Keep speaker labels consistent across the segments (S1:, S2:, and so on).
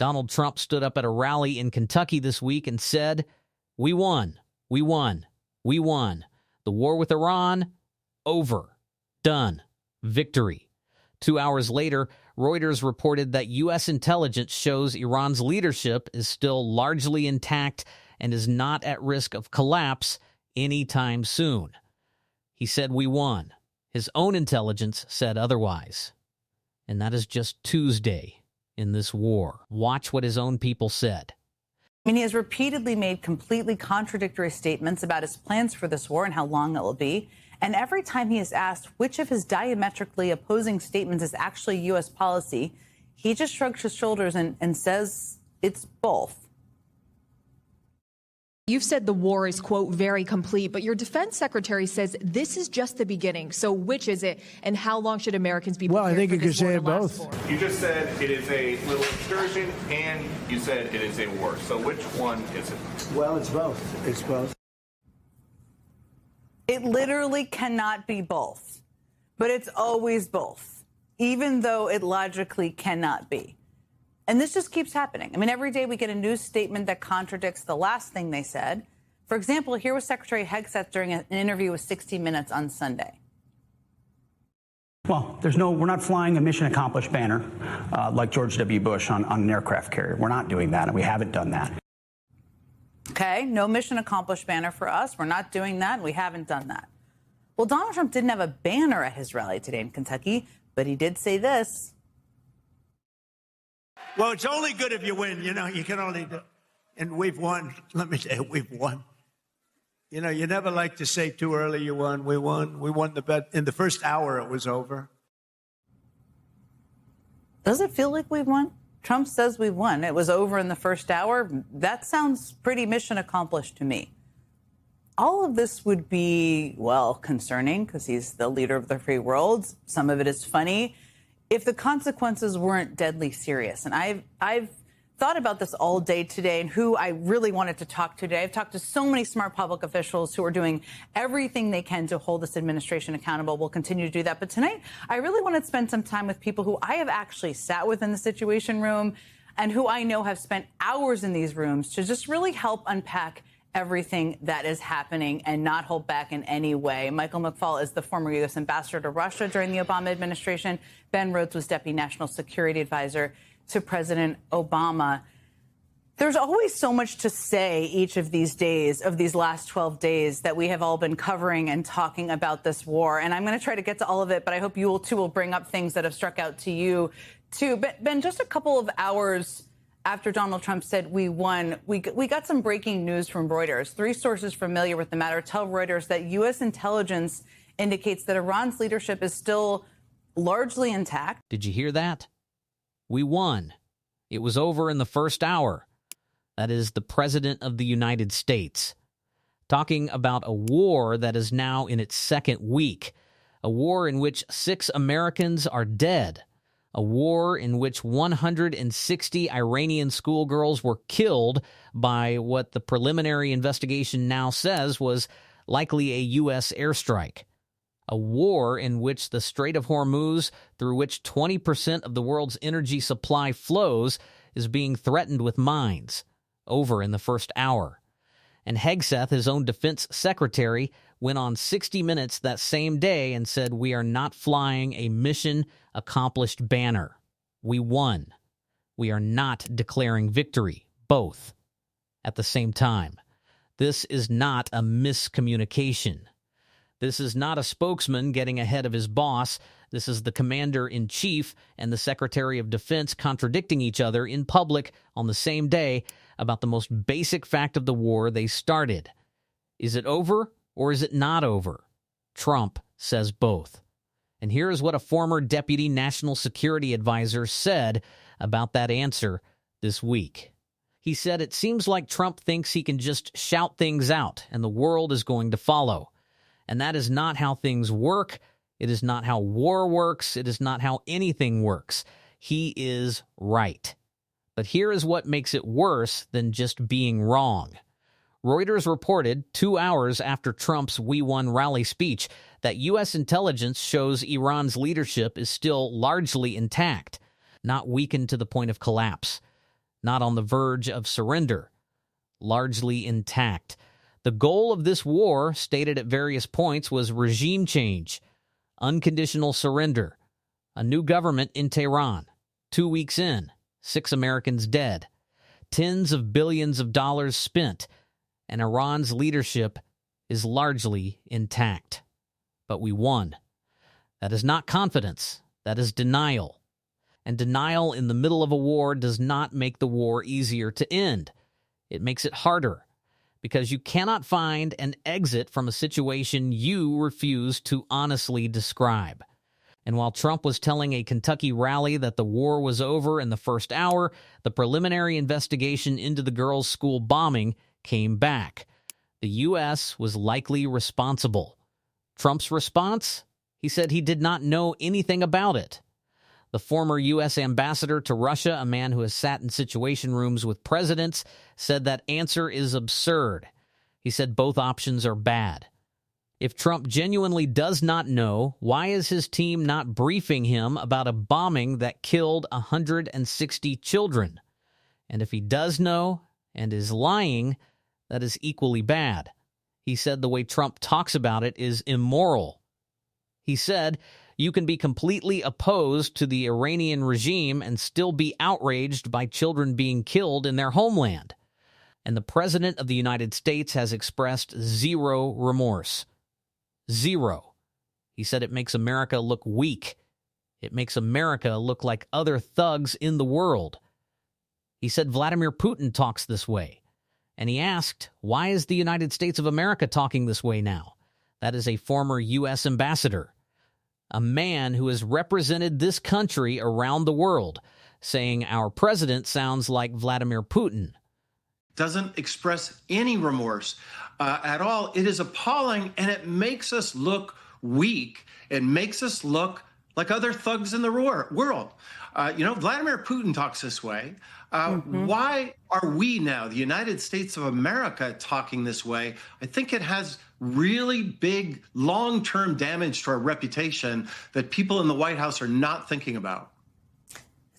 S1: Donald Trump stood up at a rally in Kentucky this week and said, "We won, we won, we won. The war with Iran, over, done, victory." 2 hours later, Reuters reported that U.S. intelligence shows Iran's leadership is still largely intact and is not at risk of collapse anytime soon. He said we won. His own intelligence said otherwise. And that is just Tuesday in this war. Watch what his own people said.
S2: I mean, he has repeatedly made completely contradictory statements about his plans for this war and how long it will be. And every time he is asked which of his diametrically opposing statements is actually U.S. policy, he just shrugs his shoulders and says it's both.
S3: You've said the war is, quote, very complete, but your defense secretary says this is just the beginning. So which is it, and how long should Americans be prepared
S4: Well, I think
S3: for
S4: you could
S3: this
S4: say
S3: war
S4: it
S3: to last
S4: both.
S3: for?
S5: You just said it is a little excursion, and you said it is a war. So which one is it?
S4: Well, it's both. It's both.
S2: It literally cannot be both, but it's always both, even though it logically cannot be. And this just keeps happening. I mean, every day we get a news statement that contradicts the last thing they said. For example, here was Secretary Hegseth during an interview with 60 Minutes on Sunday.
S6: Well, we're not flying a mission accomplished banner like George W. Bush on an aircraft carrier. We're not doing that, and we haven't done that.
S2: Okay, no mission accomplished banner for us. We're not doing that, and we haven't done that. Well, Donald Trump didn't have a banner at his rally today in Kentucky, but he did say this.
S7: Well, it's only good if you win. You know, you can only do. And we've won. Let me tell you, we've won. You know, you never like to say too early you won. We won. We won the bet. In the first hour, it was over.
S2: Does it feel like we've won? Trump says we've won. It was over in the first hour. That sounds pretty mission accomplished to me. All of this would be, well, concerning because he's the leader of the free world. Some of it is funny. If the consequences weren't deadly serious, and I've thought about this all day today and who I really wanted to talk to today. I've talked to so many smart public officials who are doing everything they can to hold this administration accountable. We'll continue to do that. But tonight, I really want to spend some time with people who I have actually sat with in the Situation Room and who I know have spent hours in these rooms to just really help unpack everything that is happening and not hold back in any way. Michael McFaul is the former U.S. ambassador to Russia during the Obama administration. Ben Rhodes was deputy national security advisor to President Obama. There's always so much to say each of these days, of these last 12 days, that we have all been covering and talking about this war. And I'm going to try to get to all of it, but I hope you will bring up things that have struck out to you, too. But Ben, just a couple of hours after Donald Trump said we won, we got some breaking news from Reuters. 3 sources familiar with the matter tell Reuters that U.S. intelligence indicates that Iran's leadership is still largely intact.
S1: Did you hear that? We won. It was over in the first hour. That is the President of the United States talking about a war that is now in its second week, a war in which 6 Americans are dead, a war in which 160 Iranian schoolgirls were killed by what the preliminary investigation now says was likely a U.S. airstrike. A war in which the Strait of Hormuz, through which 20% of the world's energy supply flows, is being threatened with mines, over in the first hour. And Hegseth, his own defense secretary, went on 60 Minutes that same day and said, "We are not flying a mission-accomplished banner. We won. We are not declaring victory," both at the same time. This is not a miscommunication. This is not a spokesman getting ahead of his boss. This is the commander-in-chief and the Secretary of Defense contradicting each other in public on the same day about the most basic fact of the war they started. Is it over or is it not over? Trump says both. And here is what a former deputy national security advisor said about that answer this week. He said, "It seems like Trump thinks he can just shout things out and the world is going to follow. And that is not how things work. It is not how war works. It is not how anything works. He is right. But here is what makes it worse than just being wrong." Reuters reported 2 hours after Trump's "We Won" rally speech that U.S. intelligence shows Iran's leadership is still largely intact, not weakened to the point of collapse. not on the verge of surrender, largely intact. The goal of this war, stated at various points, was regime change, unconditional surrender, a new government in Tehran. 2 weeks in, 6 Americans dead, tens of billions of dollars spent, and Iran's leadership is largely intact. But we won. That is not confidence. That is denial. And denial in the middle of a war does not make the war easier to end. It makes it harder, because you cannot find an exit from a situation you refuse to honestly describe. And while Trump was telling a Kentucky rally that the war was over in the first hour, the preliminary investigation into the girls' school bombing came back. The U.S. was likely responsible. Trump's response? He said he did not know anything about it. The former U.S. ambassador to Russia, a man who has sat in situation rooms with presidents, said that answer is absurd. He said both options are bad. If Trump genuinely does not know, why is his team not briefing him about a bombing that killed 160 children? And if he does know and is lying, that is equally bad. He said the way Trump talks about it is immoral. He said, you can be completely opposed to the Iranian regime and still be outraged by children being killed in their homeland. And the President of the United States has expressed zero remorse. Zero. He said it makes America look weak. It makes America look like other thugs in the world. He said Vladimir Putin talks this way. And he asked, why is the United States of America talking this way now? That is a former U.S. ambassador, a man who has represented this country around the world, saying our president sounds like Vladimir Putin.
S8: Doesn't express any remorse at all. It is appalling, and it makes us look weak. It makes us look like other thugs in the world. Vladimir Putin talks this way. Why are we now, the United States of America, talking this way? I think it has really big long-term damage to our reputation that people in the White House are not thinking about.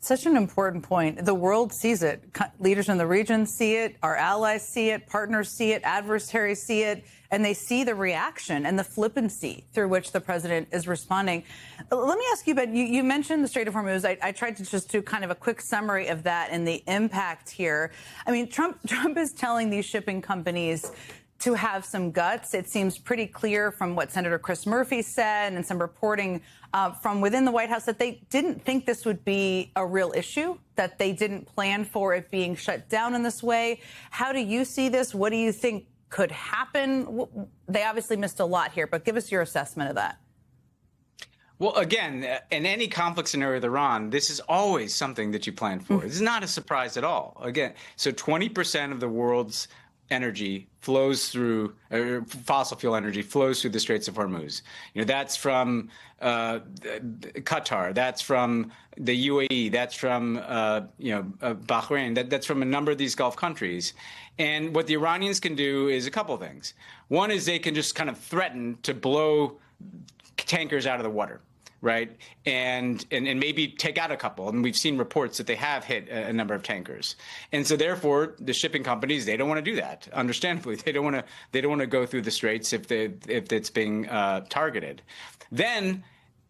S2: Such an important point. The world sees it. Leaders in the region see it. Our allies see it. Partners see it. Adversaries see it. And they see the reaction and the flippancy through which the president is responding. Let me ask you, Ben, you mentioned the Strait of Hormuz. I tried to just do kind of a quick summary of that and the impact here. I mean, Trump is telling these shipping companies to have some guts. It seems pretty clear from what Senator Chris Murphy said and some reporting from within the White House that they didn't think this would be a real issue, that they didn't plan for it being shut down in this way. How do you see this? What do you think could happen? They obviously missed a lot here, but give us your assessment of that.
S9: Well, again, in any conflict scenario with Iran, this is always something that you plan for. This is not a surprise at all. Again, so 20% of the world's energy flows through, fossil fuel energy flows through the Straits of Hormuz. That's from Qatar, that's from the UAE, that's from Bahrain, that's from a number of these Gulf countries. And what the Iranians can do is a couple of things. One is they can just kind of threaten to blow tankers out of the water, right? And maybe take out a couple. And we've seen reports that they have hit a number of tankers. And so therefore, the shipping companies, they don't want to do that. Understandably, they don't want to go through the straits if it's being targeted. Then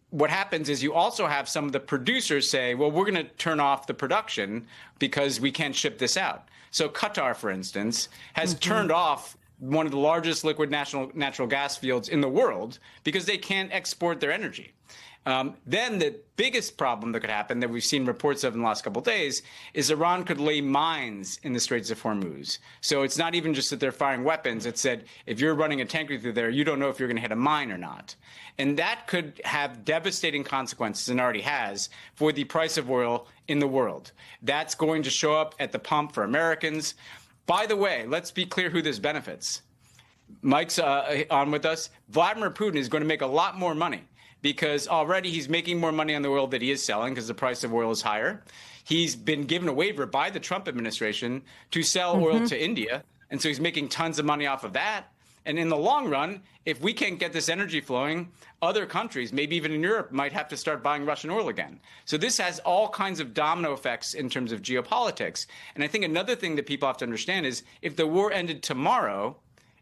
S9: what happens is you also have some of the producers say, well, we're going to turn off the production because we can't ship this out. So Qatar, for instance, has turned off one of the largest liquid natural gas fields in the world because they can't export their energy. Then the biggest problem that could happen that we've seen reports of in the last couple of days is Iran could lay mines in the Straits of Hormuz. So it's not even just that they're firing weapons. It's that if you're running a tanker through there, you don't know if you're going to hit a mine or not. And that could have devastating consequences, and already has, for the price of oil in the world. That's going to show up at the pump for Americans. By the way, let's be clear who this benefits. Mike's on with us. Vladimir Putin is going to make a lot more money, because already he's making more money on the oil that he is selling because the price of oil is higher. He's been given a waiver by the Trump administration to sell oil to India, and so he's making tons of money off of that. And in the long run, if we can't get this energy flowing, other countries, maybe even in Europe, might have to start buying Russian oil again. So this has all kinds of domino effects in terms of geopolitics. And I think another thing that people have to understand is if the war ended tomorrow,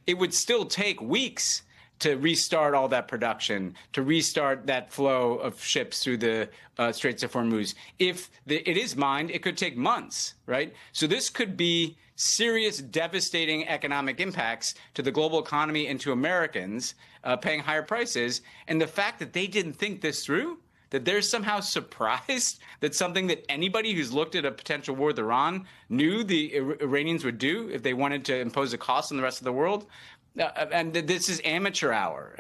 S9: it would still take weeks to restart all that production, to restart that flow of ships through the Straits of Hormuz. If it is mined, it could take months, right? So this could be serious, devastating economic impacts to the global economy and to Americans paying higher prices. And the fact that they didn't think this through, that they're somehow surprised that something that anybody who's looked at a potential war with Iran knew the Iranians would do if they wanted to impose a cost on the rest of the world. And this is amateur hour.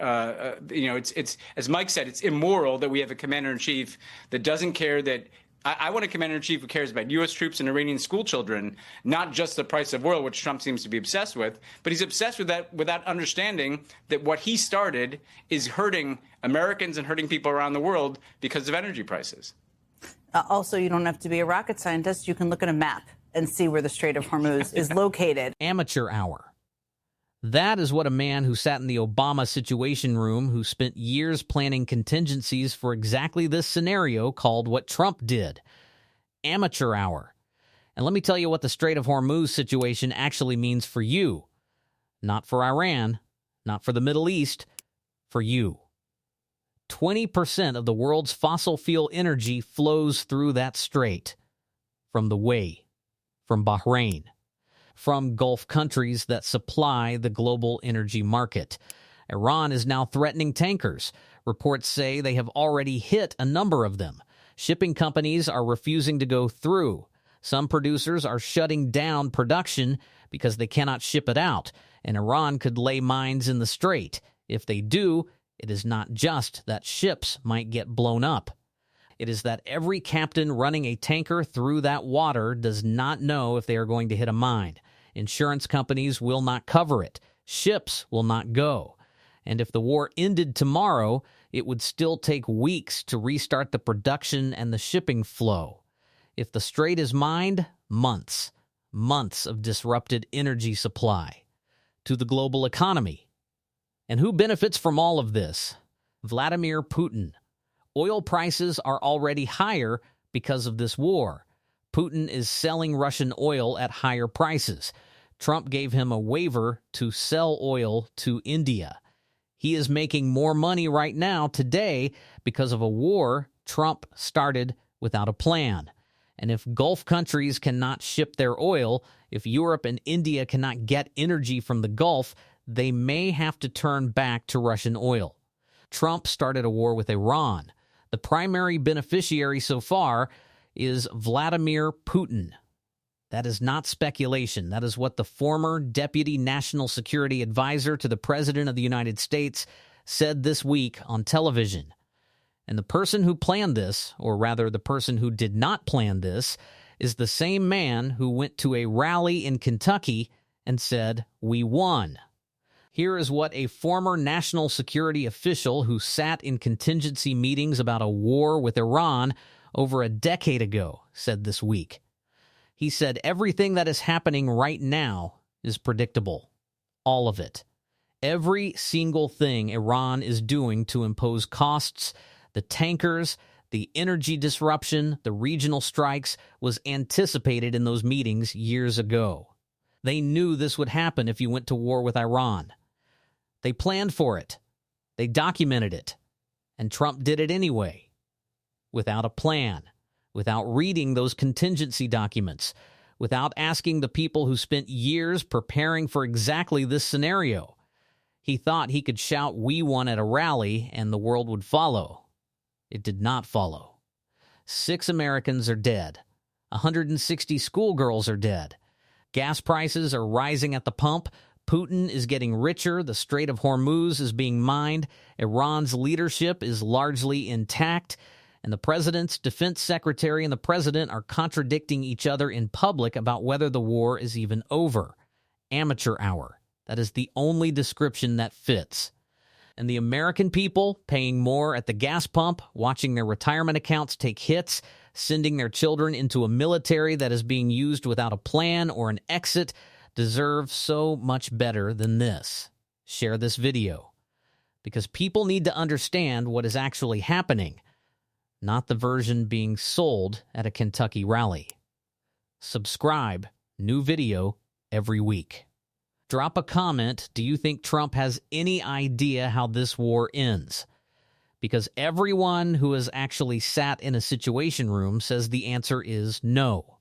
S9: It's as Mike said, it's immoral that we have a commander-in-chief that doesn't care that. I want a commander-in-chief who cares about U.S. troops and Iranian school children, not just the price of oil, which Trump seems to be obsessed with. But he's obsessed with that without understanding that what he started is hurting Americans and hurting people around the world because of energy prices.
S2: Also, you don't have to be a rocket scientist. You can look at a map and see where the Strait of Hormuz is located.
S1: Amateur hour. That is what a man who sat in the Obama Situation Room, who spent years planning contingencies for exactly this scenario, called what Trump did. Amateur hour. And let me tell you what the Strait of Hormuz situation actually means for you. Not for Iran, not for the Middle East, for you. 20% of the world's fossil fuel energy flows through that strait. From the way, from Bahrain, from Gulf countries that supply the global energy market. Iran is now threatening tankers. Reports say they have already hit a number of them. Shipping companies are refusing to go through. Some producers are shutting down production because they cannot ship it out, and Iran could lay mines in the strait. If they do, it is not just that ships might get blown up. It is that every captain running a tanker through that water does not know if they are going to hit a mine. Insurance companies will not cover it. Ships will not go. And if the war ended tomorrow, it would still take weeks to restart the production and the shipping flow. If the strait is mined, months of disrupted energy supply to the global economy. And who benefits from all of this? Vladimir Putin. Oil prices are already higher because of this war. Putin is selling Russian oil at higher prices. Trump gave him a waiver to sell oil to India. He is making more money right now today because of a war Trump started without a plan. And if Gulf countries cannot ship their oil, if Europe and India cannot get energy from the Gulf, they may have to turn back to Russian oil. Trump started a war with Iran. The primary beneficiary so far is Vladimir Putin. That is not speculation. That is what the former Deputy National Security Advisor to the President of the United States said this week on television. And the person who planned this, or rather the person who did not plan this, is the same man who went to a rally in Kentucky and said, "We won." Here is what a former national security official who sat in contingency meetings about a war with Iran over a decade ago said this week. He said, "Everything that is happening right now is predictable. All of it. Every single thing Iran is doing to impose costs, the tankers, the energy disruption, the regional strikes, was anticipated in those meetings years ago. They knew this would happen if you went to war with Iran. They planned for it. They documented it. And Trump did it anyway. Without a plan, without reading those contingency documents, without asking the people who spent years preparing for exactly this scenario. He thought he could shout, 'We won' at a rally and the world would follow. It did not follow. 6 Americans are dead. 160 schoolgirls are dead. Gas prices are rising at the pump. Putin is getting richer. The Strait of Hormuz is being mined. Iran's leadership is largely intact. And the president's defense secretary and the president are contradicting each other in public about whether the war is even over. Amateur hour. That is the only description that fits. And the American people paying more at the gas pump, watching their retirement accounts take hits, sending their children into a military that is being used without a plan or an exit, deserve so much better than this. share this video, because people need to understand what is actually happening, not the version being sold at a Kentucky rally. Subscribe. New video every week. Drop a comment. Do you think Trump has any idea how this war ends? Because everyone who has actually sat in a situation room says the answer is no.